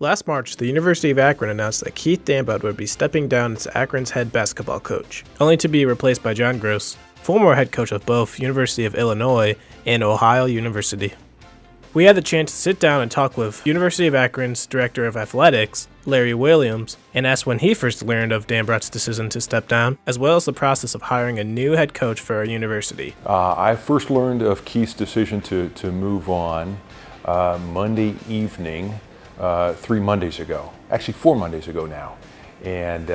Last March, the University of Akron announced that Keith Dambud would be stepping down as Akron's head basketball coach, only to be replaced by John Gross, former head coach of both University of Illinois and Ohio University. We had the chance to sit down and talk with University of Akron's Director of Athletics, Larry Williams, and asked when he first learned of Dambud's decision to step down, as well as the process of hiring a new head coach for our university. I first learned of Keith's decision to move on Monday evening, 3 Mondays ago, actually 4 Mondays ago now. And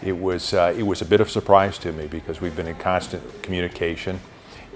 it was a bit of a surprise to me because we've been in constant communication,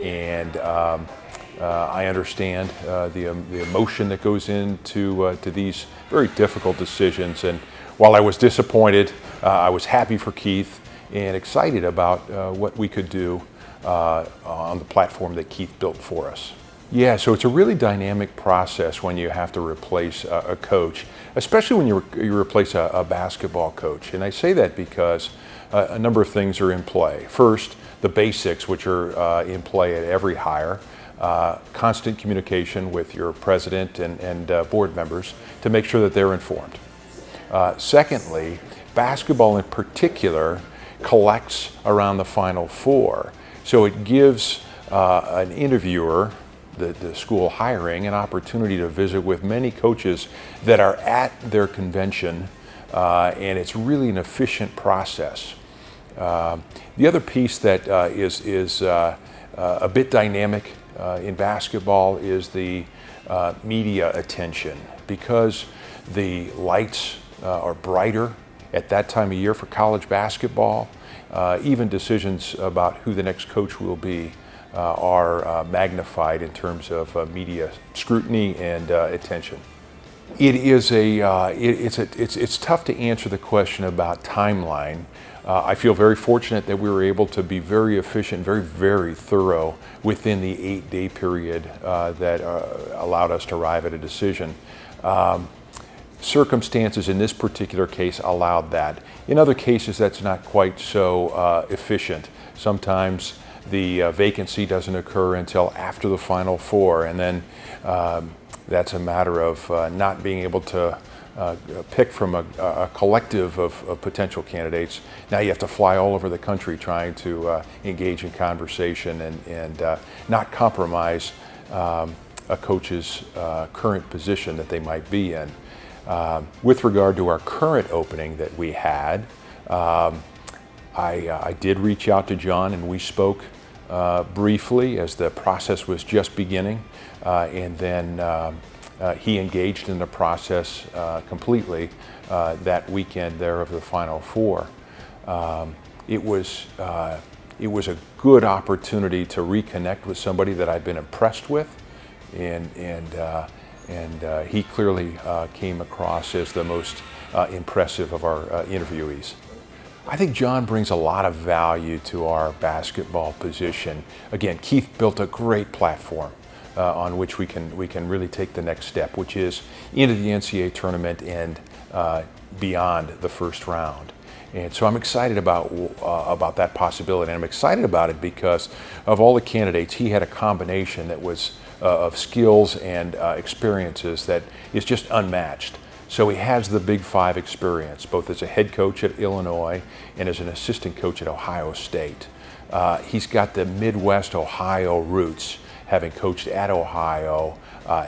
and I understand the emotion that goes into to these very difficult decisions. And while I was disappointed, I was happy for Keith and excited about what we could do on the platform that Keith built for us. Yeah, so it's a really dynamic process when you have to replace a coach, especially when you replace a basketball coach. And I say that because a number of things are in play. First, the basics, which are in play at every hire. Constant communication with your president and board members to make sure that they're informed. Secondly, basketball in particular collects around the Final Four. So it gives an interviewer, the school hiring, an opportunity to visit with many coaches that are at their convention, and it's really an efficient process. The other piece that is a bit dynamic in basketball is the media attention, because the lights are brighter at that time of year for college basketball. Even decisions about who the next coach will be are magnified in terms of media scrutiny and attention. It is it's tough to answer the question about timeline. I feel very fortunate that we were able to be very efficient, very thorough within the 8-day period that allowed us to arrive at a decision. Circumstances in this particular case allowed that. In other cases, that's not quite so efficient. Sometimes the vacancy doesn't occur until after the Final Four, and then that's a matter of not being able to pick from a collective of potential candidates. Now you have to fly all over the country trying to engage in conversation and not compromise a coach's current position that they might be in. With regard to our current opening that we had, I did reach out to John, and we spoke briefly as the process was just beginning, and then he engaged in the process completely that weekend there of the Final Four. It was a good opportunity to reconnect with somebody that I've been impressed with, and he clearly came across as the most impressive of our interviewees. I think John brings a lot of value to our basketball position. Again, Keith built a great platform on which we can really take the next step, which is into the NCAA tournament and beyond the first round. And so I'm excited about that possibility. And I'm excited about it because of all the candidates, he had a combination that was of skills and experiences that is just unmatched. So he has the Big Five experience, both as a head coach at Illinois and as an assistant coach at Ohio State. He's got the Midwest Ohio roots, having coached at Ohio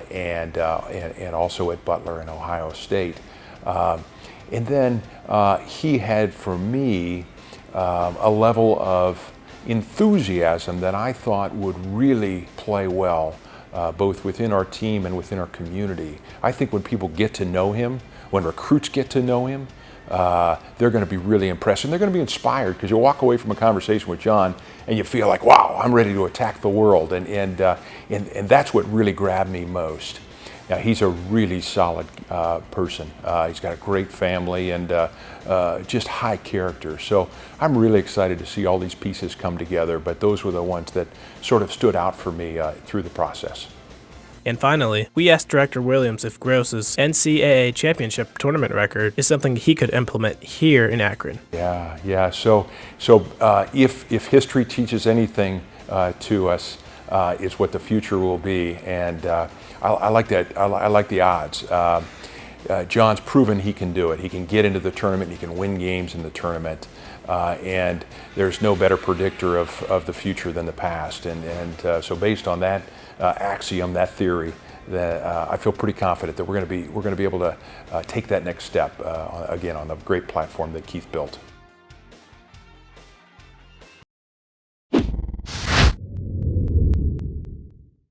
and also at Butler and Ohio State. And then he had, for me, a level of enthusiasm that I thought would really play well both within our team and within our community. I think when people get to know him, when recruits get to know him, they're going to be really impressed, and they're going to be inspired, because you walk away from a conversation with John and you feel like, wow, I'm ready to attack the world, and that's what really grabbed me most. Now, he's a really solid person. He's got a great family and just high character. So I'm really excited to see all these pieces come together, but those were the ones that sort of stood out for me through the process. And finally, we asked Director Williams if Gross's NCAA championship tournament record is something he could implement here in Akron. Yeah. So if history teaches anything to us, it's what the future will be, and I like that. I like the odds. John's proven he can do it. He can get into the tournament, he can win games in the tournament, and there's no better predictor of the future than the past. And so based on that axiom, that theory, that I feel pretty confident that we're going to be able to take that next step again on the great platform that Keith built.